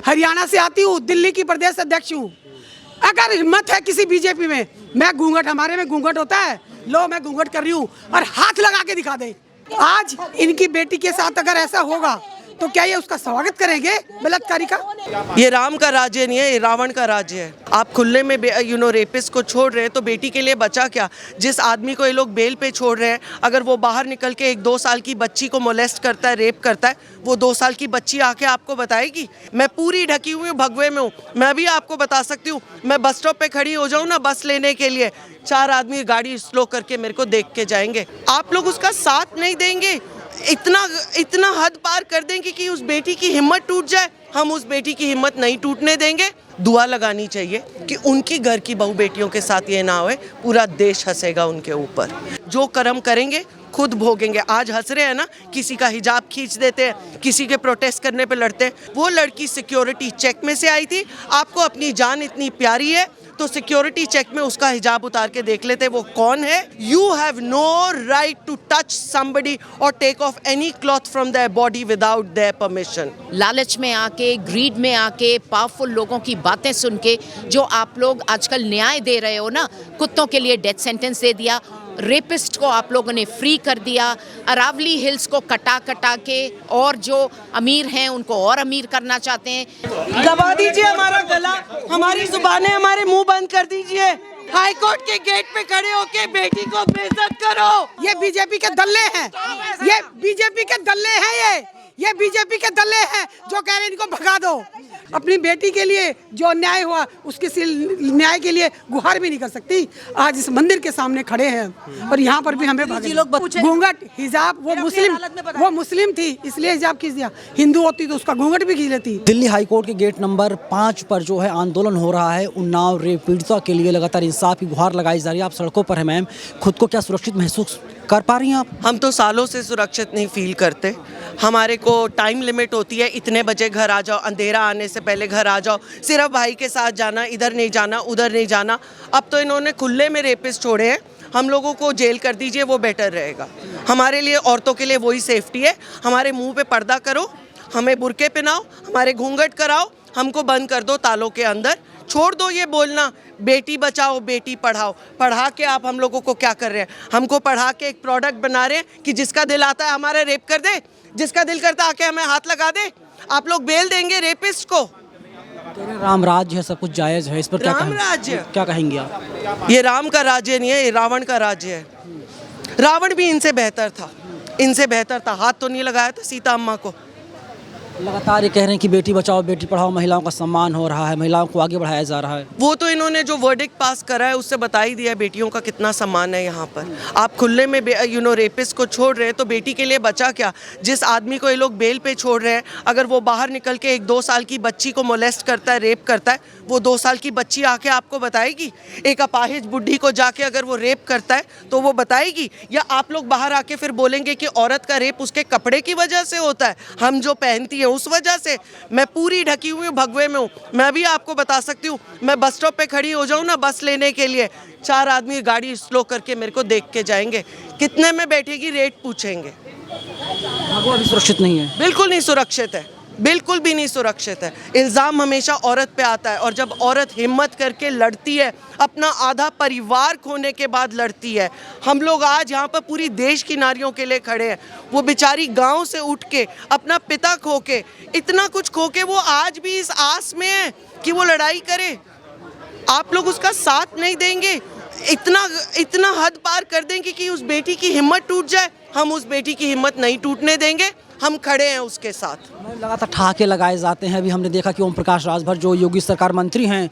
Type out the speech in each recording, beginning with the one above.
हरियाणा से आती हूँ, दिल्ली की प्रदेश अध्यक्ष हूँ। अगर हिम्मत है किसी बीजेपी में, मैं घूंघट, हमारे में घूंघट होता है, लो मैं घूंघट कर रही हूँ और हाथ लगा के दिखा दे। आज इनकी बेटी के साथ अगर ऐसा होगा तो क्या ये उसका स्वागत करेंगे बलात्कारी का? ये राम का राज्य नहीं है, ये रावण का राज्य है। आप खुले में रेपिस्ट को छोड़ रहे हैं तो बेटी के लिए बचा क्या? जिस आदमी को ये लोग बेल पे छोड़ रहे हैं, अगर वो बाहर निकल के 1-2 साल की बच्ची को मोलेस्ट करता है, रेप करता है, वो 2 साल की बच्ची आके आपको बताएगी? मैं पूरी ढकी हुई हूँ, भगवे में हूँ, मैं भी आपको बता सकती हूँ। मैं बस स्टॉप पे खड़ी हो जाऊँ ना बस लेने के लिए, 4 आदमी गाड़ी स्लो करके मेरे को देख के जाएंगे। आप लोग उसका साथ नहीं देंगे, इतना हद पार कर देंगे कि उस बेटी की हिम्मत टूट जाए। हम उस बेटी की हिम्मत नहीं टूटने देंगे। दुआ लगानी चाहिए कि उनकी घर की बहू बेटियों के साथ ये ना होए, पूरा देश हंसेगा उनके ऊपर। जो कर्म करेंगे खुद भोगेंगे। आज हंस रहे हैं ना, किसी का हिजाब खींच देते हैं, किसी के प्रोटेस्ट करने पे लड़ते हैं। वो लड़की सिक्योरिटी चेक में से आई थी, आपको अपनी जान इतनी प्यारी है तो सिक्योरिटी चेक में उसका हिजाब उतार के देख लेते वो कौन है। You have no right to touch somebody और take off any cloth from their body without their permission. लालच में आके, ग्रीड में आके, पावरफुल लोगों की बातें सुन के जो आप लोग आजकल न्याय दे रहे हो ना, कुत्तों के लिए डेथ सेंटेंस दे दिया, रेपिस्ट को आप लोगों ने फ्री कर दिया, अरावली हिल्स को कटा के और जो अमीर हैं उनको और अमीर करना चाहते हैं। दबा दीजिए हमारा गला, हमारी जुबानें, हमारे मुंह बंद कर दीजिए। हाई कोर्ट के गेट पे खड़े होके बेटी को बेइज्जत करो। ये बीजेपी के दल्ले हैं, ये बीजेपी के दल्ले हैं, ये बीजेपी के दल्ले हैं जो कह रहे हैं इनको भगा दो। अपनी बेटी के लिए जो अन्याय हुआ उसके न्याय के लिए गुहार भी नहीं कर सकती। आज इस मंदिर के सामने खड़े हैं और यहाँ पर भी हमें घूंघट, हिजाब, वो मुस्लिम थी इसलिए हिजाब खींच दिया, हिंदू होती तो उसका घूंघट भी खींच लेती। दिल्ली हाईकोर्ट के गेट नंबर 5 पर जो है आंदोलन हो रहा है। उन्नाव रेप पीड़िता के लिए लगातार इंसाफ की गुहार लगाई जा रही है। आप सड़कों पर हैं मैम, खुद को क्या सुरक्षित महसूस कर पा रही हैं आप? हम तो सालों से सुरक्षित नहीं फील करते। हमारे को टाइम लिमिट होती है, इतने बजे घर आ जाओ, अंधेरा आने से पहले घर आ जाओ, सिर्फ भाई के साथ जाना, इधर नहीं जाना, उधर नहीं जाना। अब तो इन्होंने खुले में रेपिस्ट छोड़े हैं, हम लोगों को जेल कर दीजिए, वो बेटर रहेगा हमारे लिए। औरतों के लिए वही सेफ्टी है। हमारे मुंह पे पर्दा करो, हमें बुर्के पहनाओ, हमारे घूंघट कराओ, हमको बंद कर दो तालों के अंदर। छोड़ दो ये बोलना बेटी बचाओ बेटी पढ़ाओ। पढ़ा के आप हम लोगों को क्या कर रहे हैं? हमको पढ़ा के एक प्रोडक्ट बना रहे हैं कि जिसका दिल आता है हमारा रेप कर दे, जिसका दिल करता है आके हमें हाथ लगा दे। आप लोग बेल देंगे रेपिस्ट को? राम राज्य है, सब कुछ जायज है, इस पर राम राज्य क्या कहेंगे आप? ये राम का राज्य नहीं है, ये रावण का राज्य है। रावण भी इनसे बेहतर था, इनसे बेहतर था। हाथ तो नहीं लगाया था सीता अम्मा को। लगातार ये कह रहे हैं कि बेटी बचाओ बेटी पढ़ाओ, महिलाओं का सम्मान हो रहा है, महिलाओं को आगे बढ़ाया जा रहा है। वो तो इन्होंने जो वर्डिक्ट पास करा है उससे बता ही दिया बेटियों का कितना सम्मान है यहाँ पर। आप खुले में रेपिस्ट को छोड़ रहे हैं तो बेटी के लिए बचा क्या? जिस आदमी को ये लोग बेल पे छोड़ रहे हैं, अगर वो बाहर निकल के 1-2 साल की बच्ची को मोलेस्ट करता है, रेप करता है, वो 2 साल की बच्ची आके आपको बताएगी? एक अपाहिज बुढ़ी को जाके अगर वो रेप करता है तो वो बताएगी? या आप लोग बाहर आके फिर बोलेंगे कि औरत का रेप उसके कपड़े की वजह से होता है, हम जो पहनती है उस वजह से? मैं पूरी ढकी हुई हूँ, भगवे में हूँ, मैं भी आपको बता सकती हूँ। मैं बस स्टॉप पे खड़ी हो जाऊँ ना बस लेने के लिए, 4 आदमी गाड़ी स्लो करके मेरे को देख के जाएंगे, कितने में बैठेगी रेट पूछेंगे। वो अभी सुरक्षित नहीं है, बिल्कुल नहीं सुरक्षित है, बिल्कुल भी नहीं सुरक्षित है। इल्ज़ाम हमेशा औरत पे आता है और जब औरत हिम्मत करके लड़ती है, अपना आधा परिवार खोने के बाद लड़ती है। हम लोग आज यहाँ पर पूरी देश की नारियों के लिए खड़े हैं। वो बेचारी गांव से उठ के, अपना पिता खो के, इतना कुछ खो के, वो आज भी इस आस में है कि वो लड़ाई करे। आप लोग उसका साथ नहीं देंगे, इतना हद पार कर देंगे कि उस बेटी की हिम्मत टूट जाए। हम उस बेटी की हिम्मत नहीं टूटने देंगे, हम खड़े हैं उसके साथ। लगातार ठहाके लगाए जाते हैं। अभी हमने देखा कि ओम प्रकाश राजभर जो योगी सरकार मंत्री हैं,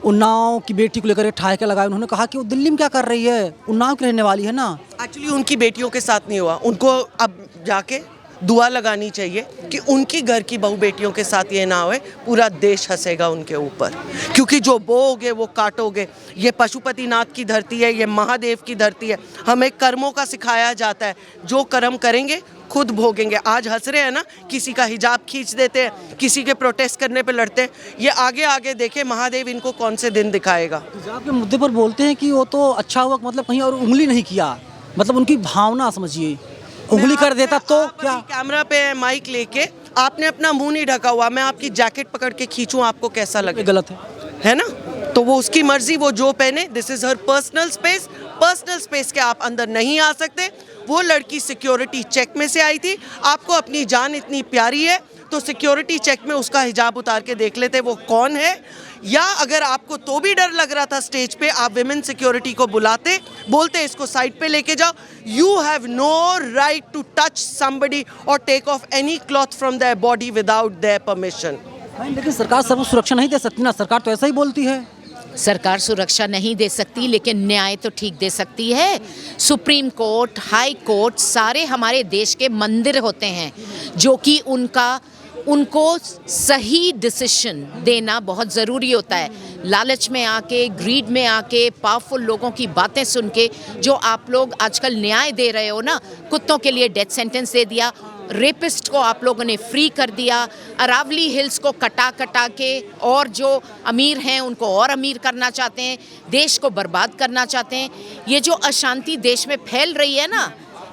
उन्नाव की बेटी को लेकर ठहाके लगाए। उन्होंने कहा कि वो दिल्ली में क्या कर रही है, उन्नाव की रहने वाली है ना। एक्चुअली उनकी बेटियों के साथ नहीं हुआ, उनको अब जाके दुआ लगानी चाहिए कि उनकी घर की बहू बेटियों के साथ ये ना होए, पूरा देश हंसेगा उनके ऊपर। क्योंकि जो बोओगे वो काटोगे। ये पशुपतिनाथ की धरती है, ये महादेव की धरती है। हमें कर्मों का सिखाया जाता है, जो कर्म करेंगे खुद भोगेंगे। आज हंस रहे हैं ना, किसी का हिजाब खींच देते हैं, किसी के प्रोटेस्ट करने पे लड़ते हैं। ये आगे आगे देखे महादेव इनको कौन से दिन दिखाएगा। हिजाब के मुद्दे पर बोलते हैं कि वो तो अच्छा हुआ, मतलब कहीं और उंगली नहीं किया, मतलब उनकी भावना समझिए, उंगली कर देता तो क्या? कैमरा पे माइक लेके आपने अपना मुंह नहीं ढका हुआ, मैं आपकी जैकेट पकड़ के खींचूं, आपको कैसा लगे? गलत है ना? तो वो उसकी मर्जी, वो जो पहने, this is her personal space के आप अंदर नहीं आ सकते। वो लड़की सिक्योरिटी चेक में से आई थी, आपको अपनी जान इतनी प्यारी है तो सिक्योरिटी चेक में उसका हिजाब उतार के देख लेते वो कौन है। या अगर आपको तो भी डर लग रहा था स्टेज पे, आप विमेन सिक्योरिटी को बुलाते, बोलते इसको साइड पे लेके जाओ। You have no right to touch somebody और take off any cloth from their body without their permission. लेकिन सरकार सबको सुरक्षा नहीं दे सकती ना, सरकार तो ऐसा ही बोलती है। सरकार सुरक्षा नहीं दे सकती लेकिन न्याय तो ठीक दे सकती है। सुप्रीम कोर्ट, हाई कोर्ट सारे हमारे देश के मंदिर होते हैं जो कि उनको सही डिसीजन देना बहुत ज़रूरी होता है। लालच में आके, ग्रीड में आके, पावरफुल लोगों की बातें सुन के जो आप लोग आजकल न्याय दे रहे हो ना, कुत्तों के लिए डेथ सेंटेंस दे दिया, रेपिस्ट को आप लोगों ने फ्री कर दिया, अरावली हिल्स को कटा के और जो अमीर हैं उनको और अमीर करना चाहते हैं, देश को बर्बाद करना चाहते हैं। ये जो अशांति देश में फैल रही है ना,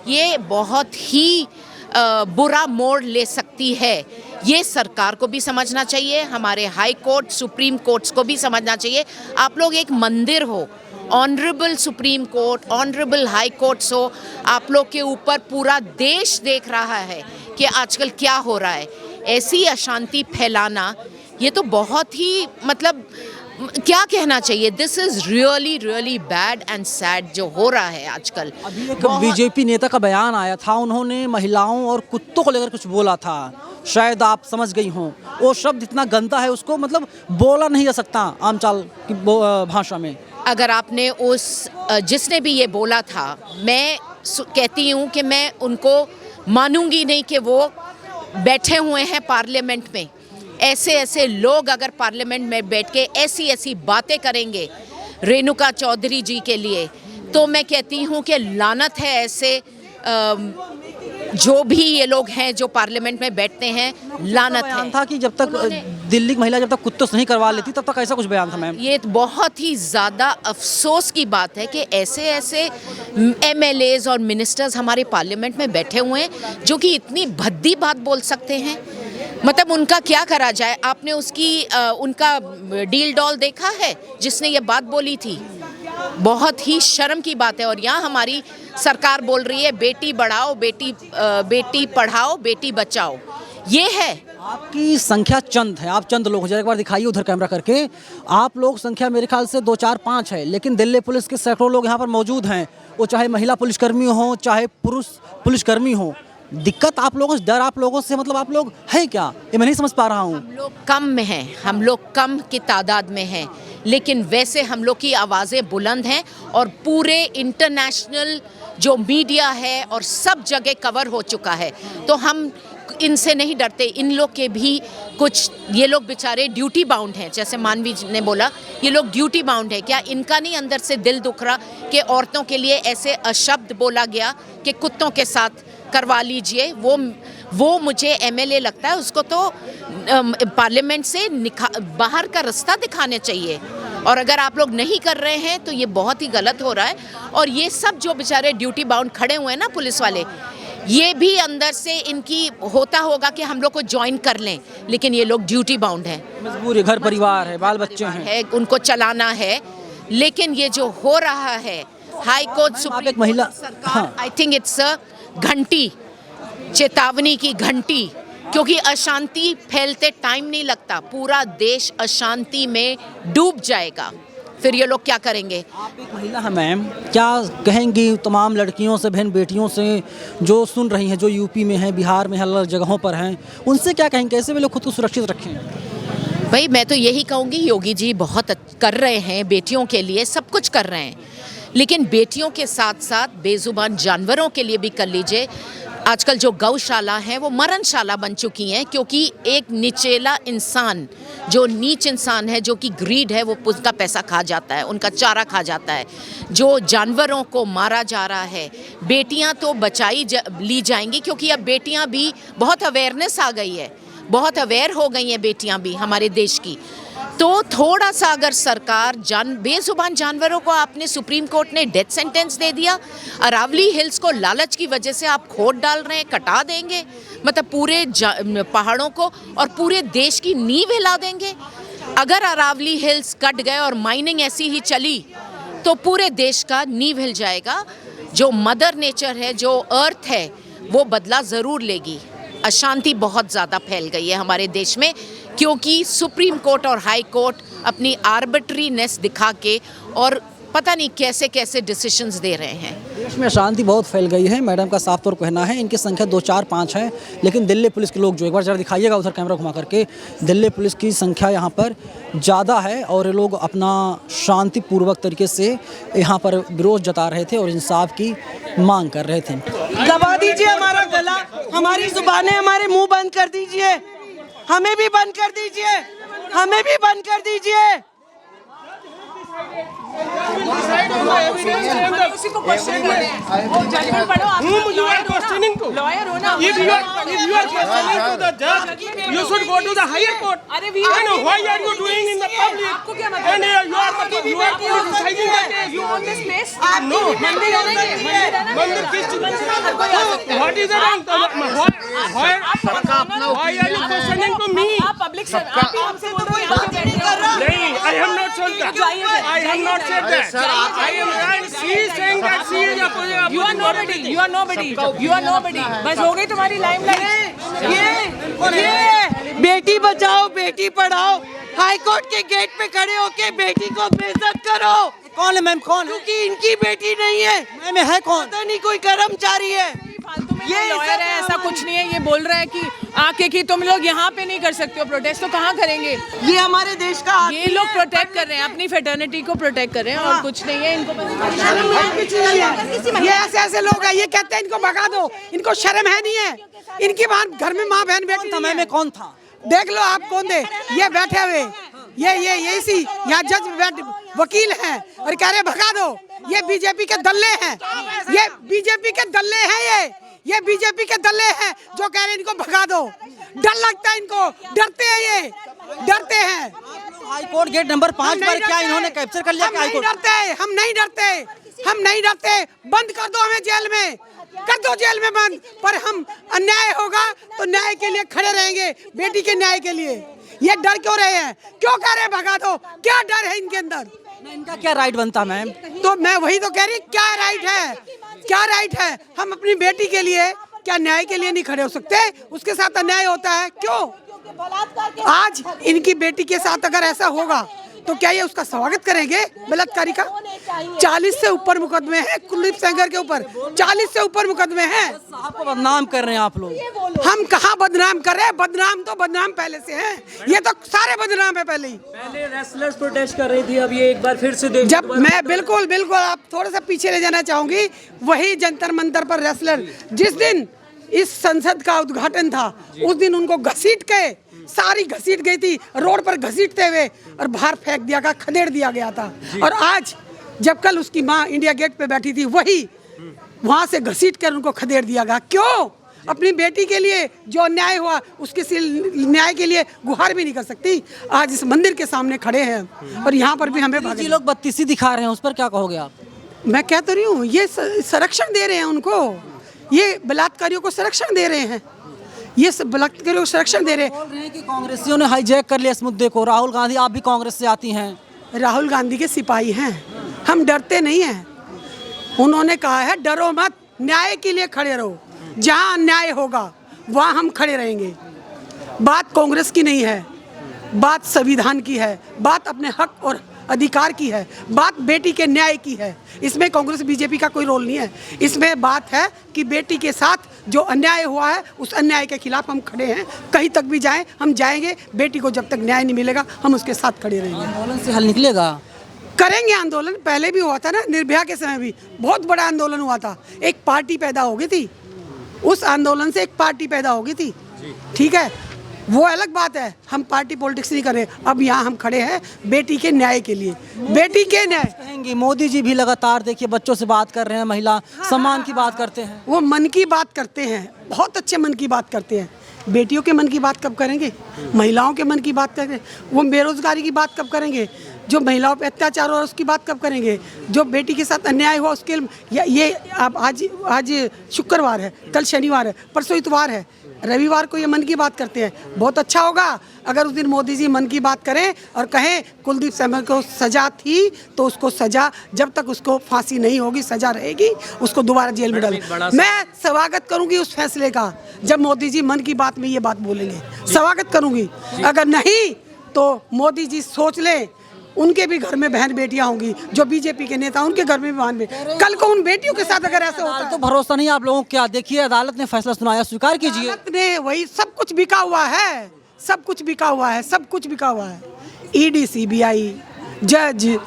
ये बहुत ही बुरा मोड़ ले सकती है। ये सरकार को भी समझना चाहिए, हमारे हाई कोर्ट, सुप्रीम कोर्ट्स को भी समझना चाहिए। आप लोग एक मंदिर हो, honourable supreme court, honourable high courts हो, आप लोग के ऊपर पूरा देश देख रहा है कि आजकल क्या हो रहा है। ऐसी अशांति फैलाना ये तो बहुत ही मतलब क्या कहना चाहिए, this is really really bad and sad जो हो रहा है आजकल। अभी एक बीजेपी नेता का बयान आया था, उन्होंने महिलाओं और कुत्तों को लेकर कुछ बोला था, शायद आप समझ गई हों। वो शब्द इतना गंदा है, उसको मतलब बोला नहीं जा सकता आम चाल की भाषा में। अगर आपने जिसने भी ये बोला था, मैं कहती हूँ कि मैं उनको मानूंगी नहीं कि वो बैठे हुए हैं पार्लियामेंट में। ऐसे लोग अगर पार्लियामेंट में बैठ के ऐसी बातें करेंगे रेणुका चौधरी जी के लिए, तो मैं कहती हूँ कि लानत है ऐसे जो भी ये लोग हैं जो पार्लियामेंट में बैठते हैं, लानत है। बयान था कि जब तक दिल्ली की महिला जब तक कुत्तों से नहीं करवा लेती तब तक, ऐसा कुछ बयान था मैम। ये बहुत ही ज़्यादा अफसोस की बात है कि ऐसे MLAs और मिनिस्टर्स हमारे पार्लियामेंट में बैठे हुए हैं जो कि इतनी भद्दी बात बोल सकते हैं। मतलब उनका क्या करा जाए। आपने उनका डील डॉल देखा है जिसने ये बात बोली थी? बहुत ही शर्म की बात है। और यहाँ हमारी सरकार बोल रही है बेटी बढ़ाओ, बेटी पढ़ाओ, बेटी बचाओ। ये है आपकी संख्या चंद है, आप चंद लोग हो, जरा एक बार दिखाइए उधर कैमरा करके। आप लोग संख्या मेरे ख्याल से 2, 4, 5 है, लेकिन दिल्ली पुलिस के सैकड़ों लोग यहाँ पर मौजूद हैं, वो चाहे महिला पुलिसकर्मी हो चाहे पुरुष पुलिसकर्मी हो। दिक्कत आप लोगों से, डर आप लोगों से, मतलब आप लोग हैं क्या, ये मैं नहीं समझ पा रहा हूँ। हम लोग कम में हैं, हम लोग कम की तादाद में हैं, लेकिन वैसे हम लोग की आवाज़ें बुलंद हैं और पूरे इंटरनेशनल जो मीडिया है और सब जगह कवर हो चुका है। तो हम इनसे नहीं डरते। इन लोग के भी कुछ, ये लोग बेचारे ड्यूटी बाउंड हैं, जैसे मानवी ने बोला, ये लोग ड्यूटी बाउंड है। क्या इनका नहीं अंदर से दिल दुख रहा कि औरतों के लिए ऐसे अशब्द बोला गया कि कुत्तों के साथ करवा लीजिए? वो मुझे MLA लगता है, उसको तो पार्लियामेंट से बाहर का रास्ता दिखाने चाहिए। और अगर आप लोग नहीं कर रहे हैं तो ये बहुत ही गलत हो रहा है। और ये सब जो बेचारे ड्यूटी बाउंड खड़े हुए हैं ना पुलिस वाले, ये भी अंदर से इनकी होता होगा कि हम लोग को ज्वाइन कर लें, लेकिन ये लोग ड्यूटी बाउंड है, मजबूर है, घर परिवार है, बाल बच्चे हैं, उनको चलाना है। लेकिन ये जो हो रहा है हाई कोर्ट, सुप्रीम महिला सरकार, आई थिंक इट्स अ घंटी, चेतावनी की घंटी, क्योंकि अशांति फैलते टाइम नहीं लगता, पूरा देश अशांति में डूब जाएगा। फिर ये लोग क्या करेंगे? आप एक महिला हैं मैम, क्या कहेंगी तमाम लड़कियों से, बहन बेटियों से जो सुन रही हैं, जो यूपी में हैं, बिहार में हैं, अलग जगहों पर हैं, उनसे क्या कहेंगे, कैसे वे लोग खुद को सुरक्षित रखें? भाई मैं तो यही कहूँगी, योगी जी बहुत कर रहे हैं बेटियों के लिए, सब कुछ कर रहे हैं, लेकिन बेटियों के साथ साथ बेजुबान जानवरों के लिए भी कर लीजिए। आजकल जो गौशाला हैं वो मरणशाला बन चुकी हैं, क्योंकि एक निचेला इंसान, जो नीच इंसान है, जो कि ग्रीड है, वो उनका पैसा खा जाता है, उनका चारा खा जाता है। जो जानवरों को मारा जा रहा है, बेटियां तो ली जाएंगी, क्योंकि अब बेटियां भी बहुत अवेयरनेस आ गई है, बहुत अवेयर हो गई हैं बेटियां भी हमारे देश की। तो थोड़ा सा अगर सरकार बेजुबान जानवरों को आपने सुप्रीम कोर्ट ने डेथ सेंटेंस दे दिया, अरावली हिल्स को लालच की वजह से आप खोद डाल रहे हैं, कटा देंगे, मतलब पूरे पहाड़ों को और पूरे देश की नींव हिला देंगे। अगर अरावली हिल्स कट गए और माइनिंग ऐसी ही चली तो पूरे देश का नींव हिल जाएगा। जो मदर नेचर है, जो अर्थ है, वो बदला ज़रूर लेगी। अशांति बहुत ज़्यादा फैल गई है हमारे देश में, क्योंकि सुप्रीम कोर्ट और हाई कोर्ट अपनी आर्बिट्रीनेस दिखा के और पता नहीं कैसे कैसे डिसीजंस दे रहे हैं। देश में अशांति बहुत फैल गई है। मैडम का साफ तौर पर कहना है इनकी संख्या 2, 4, 5 है, लेकिन दिल्ली पुलिस के लोग जो, एक बार जरा दिखाइएगा उधर कैमरा घुमा करके, दिल्ली पुलिस की संख्या यहाँ पर ज़्यादा है और ये लोग अपना शांतिपूर्वक तरीके से यहाँ पर विरोध जता रहे थे और इंसाफ की मांग कर रहे थे। दबा दीजिए हमारा गला, हमारी जुबानें, हमारे मुंह बंद कर दीजिए, हमें भी बंद कर दीजिए, हमें भी बंद कर दीजिए। You are nobody. बस हो गई तुम्हारी लाइमलाइट। ये बेटी बचाओ बेटी पढ़ाओ, हाई कोर्ट के गेट पे खड़े होके बेटी को बेइज्जत करो। कौन है मैम, कौन? क्योंकि इनकी बेटी नहीं है, मैम है कौन? पता नहीं कोई कर्मचारी है। ये लॉयर है, ऐसा कुछ नहीं है। ये बोल रहा है कि आके कि तुम लोग यहाँ पे नहीं कर सकते हो प्रोटेस्ट, तो कहाँ करेंगे? ये हमारे देश का ये लोग प्रोटेक्ट कर रहे हैं, अपनी फेटर्निटी को प्रोटेक्ट कर रहे हैं और कुछ नहीं है। इनको ये ऐसे ऐसे लोग हैं, ये कहते हैं इनको भगा दो, इनको शर्म है नहीं है। इनकी बात घर में माँ बहन बेटी समय में कौन था? देख लो आप कौन थे, ये बैठे हुए, ये इसी यहाँ जज वकील हैं और कह रहे भगा दो। ये बीजेपी के दल्ले हैं, ये बीजेपी के दल्ले हैं, ये बीजेपी के दल्ले हैं जो कह रहे हैं इनको भगा दो। डर लगता है इनको, डरते हैं, ये डरते हैं। हाई कोर्ट गेट नंबर 5 पर क्या इन्होंने कैप्चर कर लिया? हम नहीं डरते, बंद कर दो हमें जेल में, कर दो जेल में बंद, पर हम अन्याय होगा तो न्याय के लिए खड़े रहेंगे, बेटी के न्याय के लिए। ये डर क्यों रहे हैं, क्यों कह रहे भगा दो, क्या डर है इनके अंदर? इनका क्या राइट बनता मैम? तो मैं वही तो कह रही, क्या राइट है? हम अपनी बेटी के लिए क्या न्याय के लिए नहीं खड़े हो सकते? उसके साथ अन्याय होता है क्यों? आज इनकी बेटी के साथ अगर ऐसा होगा तो क्या ये उसका स्वागत करेंगे बलात्कारी का? 40 से ऊपर मुकदमे हैं कुलदीप सेंगर के ऊपर, 40 से ऊपर मुकदमे हैं। आपको बदनाम कर रहे हैं आप लोग। हम कहाँ बदनाम कर रहे हैं? बदनाम पहले से हैं, ये तो सारे बदनाम है पहले ही। पहले रेसलर्स प्रोटेस्ट कर रही थी, अब ये एक बार फिर से देख। जब मैं बिल्कुल आप थोड़ा सा पीछे ले जाना चाहूंगी, वही जंतर मंतर पर रेसलर जिस दिन इस संसद का उद्घाटन था, उस दिन उनको घसीट के सारी घसीट गई थी, रोड पर घसीटते हुए और बाहर फेंक दिया गया, खदेड़ दिया गया था। और आज जब कल उसकी माँ इंडिया गेट पे बैठी थी, वही वहाँ से घसीट कर उनको खदेड़ दिया गया। क्यों? अपनी बेटी के लिए जो अन्याय हुआ उसके न्याय के लिए गुहार भी नहीं कर सकती। आज इस मंदिर के सामने खड़े हैं और यहाँ पर भी हमें जी लोग बत्तीसी दिखा रहे हैं, उस पर क्या कहोगे आप? मैं कह तो रही हूँ, ये संरक्षण दे रहे हैं उनको, ये बलात्कारियों को संरक्षण दे रहे हैं, ये बलात्कारियों को संरक्षण दे रहे हैं। कि कांग्रेसियों ने हाईजैक कर लिया इस मुद्दे को। राहुल गांधी, आप भी कांग्रेस से आती हैं। राहुल गांधी के सिपाही हैं, हम डरते नहीं हैं। उन्होंने कहा है डरो मत, न्याय के लिए खड़े रहो, जहां अन्याय होगा वहां हम खड़े रहेंगे। बात कांग्रेस की नहीं है, बात संविधान की है, बात अपने हक और अधिकार की है, बात बेटी के न्याय की है। इसमें कांग्रेस बीजेपी का कोई रोल नहीं है। इसमें बात है कि बेटी के साथ जो अन्याय हुआ है उस अन्याय के खिलाफ हम खड़े हैं। कहीं तक भी जाएं हम जाएंगे, बेटी को जब तक न्याय नहीं मिलेगा हम उसके साथ खड़े रहेंगे। आंदोलन से हल निकलेगा? करेंगे आंदोलन, पहले भी हुआ था ना, निर्भया के समय भी बहुत बड़ा आंदोलन हुआ था, एक पार्टी पैदा हो गई थी, उस आंदोलन से एक पार्टी पैदा हो गई थी। ठीक है, वो अलग बात है, हम पार्टी पॉलिटिक्स नहीं कर रहे। अब यहाँ हम खड़े हैं बेटी के न्याय के लिए, बेटी के न्याय। कहेंगे मोदी जी भी लगातार देखिए बच्चों से बात कर रहे हैं, महिला सम्मान की बात करते हैं। वो मन की बात करते हैं, बहुत अच्छे मन की बात करते हैं, बेटियों के मन की बात कब करेंगे? महिलाओं के मन की बात करेंगे? वो बेरोजगारी की बात कब करेंगे? जो महिलाओं पे अत्याचार हो उसकी बात कब करेंगे? जो बेटी के साथ अन्याय हुआ उसके ये अब आज शुक्रवार है, कल शनिवार है, परसों इतवार है, रविवार को ये मन की बात करते हैं। बहुत अच्छा होगा अगर उस दिन मोदी जी मन की बात करें और कहें कुलदीप सेंगर को सज़ा थी तो उसको सज़ा, जब तक उसको फांसी नहीं होगी सज़ा रहेगी, उसको दोबारा जेल में डालें। मैं स्वागत करूंगी उस फैसले का जब मोदी जी मन की बात में ये बात बोलेंगे, स्वागत करूंगी। अगर नहीं तो मोदी जी सोच लें, उनके भी घर में बहन बेटियां होंगी, जो बीजेपी के नेता उनके घर में भी बहन बेटियां, कल को उन बेटियों के साथ अगर ऐसा होता है तो भरोसा नहीं आप लोगों को। क्या देखिए, अदालत ने फैसला सुनाया, स्वीकार कीजिए। अदालत ने वही सब कुछ बिका हुआ है, सब कुछ बिका हुआ है, सब कुछ बिका हुआ है। ईडी, सीबीआई, जज,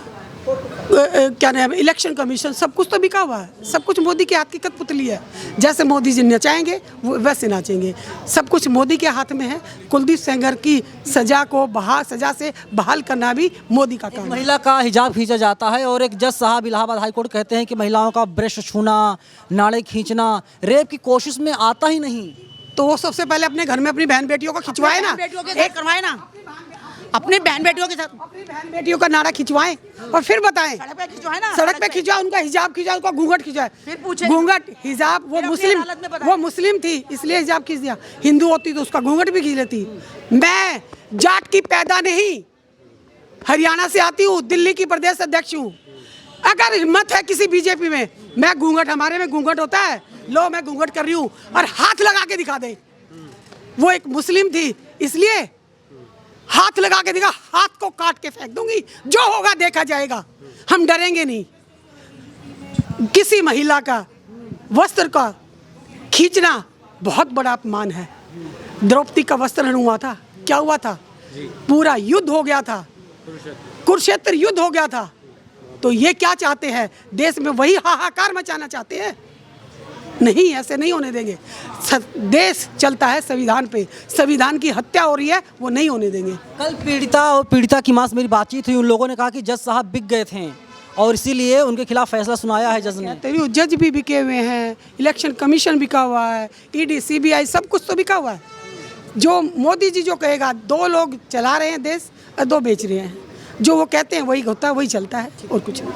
क्या नाम, इलेक्शन कमीशन, सब कुछ तो बिका हुआ है। सब कुछ मोदी के हाथ की कठपुतली है। जैसे मोदी जी नचाएंगे वो वैसे नाचेंगे। सब कुछ मोदी के हाथ में है। कुलदीप सेंगर की सजा से बहाल करना भी मोदी का काम है। महिला का हिजाब खींचा जाता है और एक जज साहब इलाहाबाद हाई कोर्ट कहते हैं कि महिलाओं का ब्रश छूना, नाड़े खींचना रेप की कोशिश में आता ही नहीं। तो वो सबसे पहले अपने घर में अपनी बहन बेटियों को खिंचवाए ना, एक करवाए ना, अपनी बहन बेटियों के साथ अपनी बहन बेटियों का नारा खिंचवाएं और फिर बताएं। सड़क पे खिंचवाए ना, सड़क पे खिंचवाए, उनका हिजाब खिंचवाए, उनका घूंघट खिंचवाए। फिर पूछे, घूंघट हिजाब, वो फिर अपनी मुस्लिम, अदालत में बताएं। वो मुस्लिम थी इसलिए हिजाब खींच दिया। हिंदू होती तो उसका घूंघट भी खींच लेती। मैं जाट की पैदा नहीं, हरियाणा से आती हूँ, दिल्ली की प्रदेश अध्यक्ष हूँ। अगर हिम्मत है किसी बीजेपी में, मैं घूंघट, हमारे में घूंघट होता है, लो मैं घूंघट कर रही हूँ और हाथ लगा के दिखा दे। वो एक मुस्लिम थी इसलिए हाथ लगा के दिखा, हाथ को काट के फेंक दूंगी, जो होगा देखा जाएगा। हम डरेंगे नहीं। किसी महिला का वस्त्र का खींचना बहुत बड़ा अपमान है। द्रौपदी का वस्त्र हरण हुआ था, क्या हुआ था? पूरा युद्ध हो गया था, कुरुक्षेत्र युद्ध हो गया था। तो ये क्या चाहते हैं? देश में वही हाहाकार मचाना चाहते हैं? नहीं, ऐसे नहीं होने देंगे। देश चलता है संविधान पे, संविधान की हत्या हो रही है, वो नहीं होने देंगे। कल पीड़िता और पीड़िता की मां से मेरी बातचीत हुई, उन लोगों ने कहा कि जज साहब बिक गए थे और इसीलिए उनके खिलाफ फैसला सुनाया है जज ने। तेरी जज भी बिके हुए हैं, इलेक्शन कमीशन बिका हुआ है, ईडी, सीबीआई, सब कुछ तो बिका हुआ है। जो मोदी जी जो कहेगा, 2 लोग चला रहे हैं देश और 2 बेच रहे हैं। जो वो कहते हैं वही होता है, वही चलता है और कुछ नहीं।